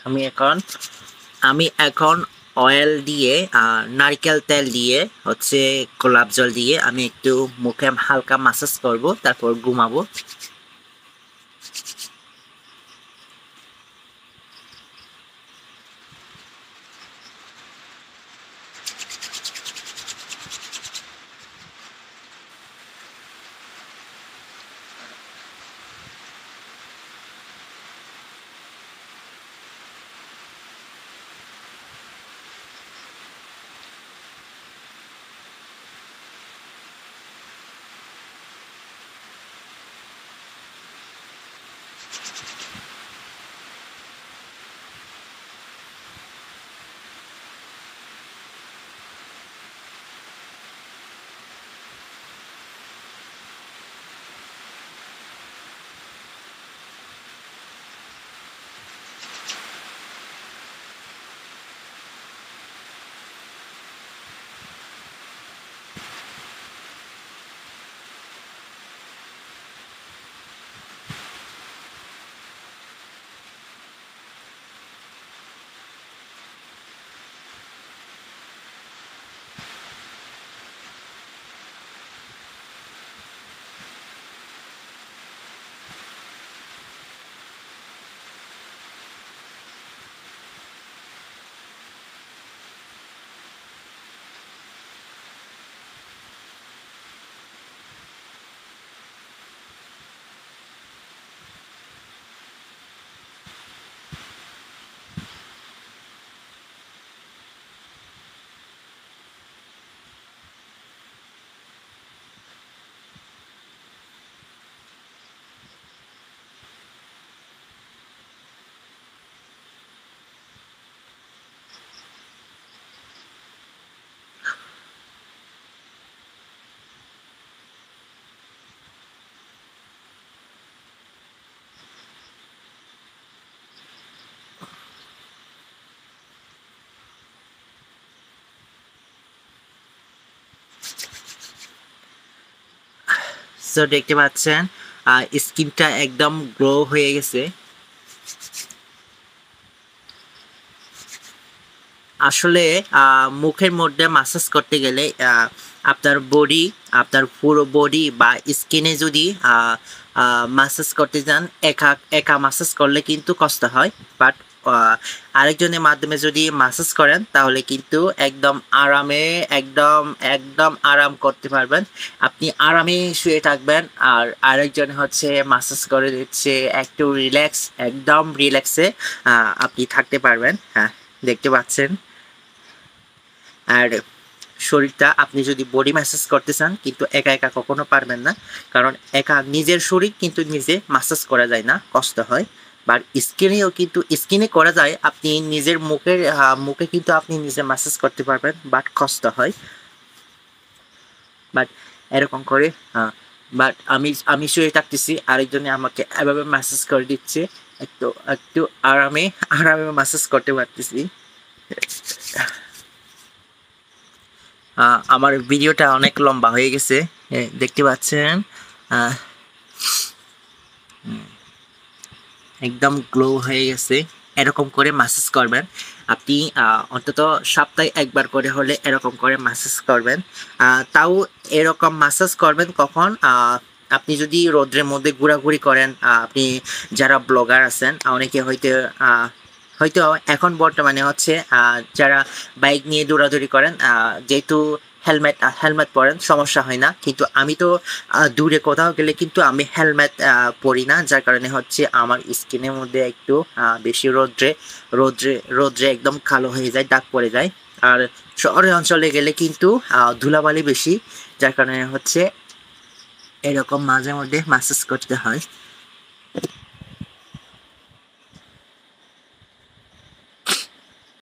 আমি এখন আমি এখন অয়েল দিয়ে নারকেল তেল দিয়ে হচ্ছে গোলাপ জল দিয়ে আমি একটু মুখে হালকা মাসাজ করব, তারপর ঘুমাবো। সো দেখতে পাচ্ছেন স্কিনটা একদম গ্লো হয়ে গেছে। আসলে মুখের মধ্যে মাসাজ করতে গেলে আপনার বডি, আপনার পুরো বডি বা স্কিনে যদি মাসাজ করতে যান, একা একা মাসাজ করলে কিন্তু কষ্ট হয়। বাট আরেকজনের মাধ্যমে যদি মাসাজ করেন তাহলে কিন্তু একদম আরামে, একদম একদম আরাম করতে পারবেন। আপনি আরামে শুয়ে থাকবেন আর আরেকজন হচ্ছে মাসাজ করে দিচ্ছে, একটু রিল্যাক্স, একদম রিল্যাক্সে আপনি থাকতে পারবেন। হ্যাঁ, দেখতে পাচ্ছেন। আর শরীরটা আপনি যদি বডি ম্যাসাজ করতে চান কিন্তু একা একা কখনো পারবেন না, কারণ একা নিজের শরীর কিন্তু নিজে ম্যাসাজ করা যায় না, কষ্ট হয়। বাট স্কিনেও কিন্তু স্কিনে করা যায়, আপনি নিজের মুখের মুখে কিন্তু আপনি নিজে ম্যাসাজ করতে পারবেন, বাট কষ্ট হয়। বাট এরকম করে বাট আমি আমি শুয়ে থাকতেছি, আরেকজনে আমাকে এভাবে ম্যাসাজ করে দিচ্ছে, একটু একটু আরামে আরামে ম্যাসাজ করতে পারতেছি। আমার ভিডিওটা অনেক লম্বা হয়ে গেছে, দেখতে পাচ্ছেন। আহ, একদম গ্লো হয়ে গেছে। এরকম করে ম্যাসাজ করবেন আপনি, অন্তত সপ্তাহে একবার করে হলে এরকম করে ম্যাসাজ করবেন। তাও এরকম ম্যাসাজ করবেন কখন, আপনি যদি রোদ্রের মধ্যে ঘোরাঘুরি করেন, আপনি যারা ব্লগার আছেন অনেকে হয়তো হয়তো এখন বর্তমানে হচ্ছে যারা বাইক নিয়ে দৌড়াদৌড়ি করেন, যেহেতু হেলমেট হেলমেট পরেন সমস্যা হয় না, কিন্তু আমি তো দূরে কোথাও গেলে কিন্তু আমি হেলমেট পরি না, যার কারণে হচ্ছে আমার স্কিনের মধ্যে একটু বেশি রোদ্রে রোদ্রে রোদ্রে একদম কালো হয়ে যায়, দাগ পড়ে যায়। আর শহরের অঞ্চলে গেলে কিন্তু ধুলাবালি বেশি, যার কারণে হচ্ছে এরকম মাঝে মধ্যে ম্যাসাজ করতে হয়।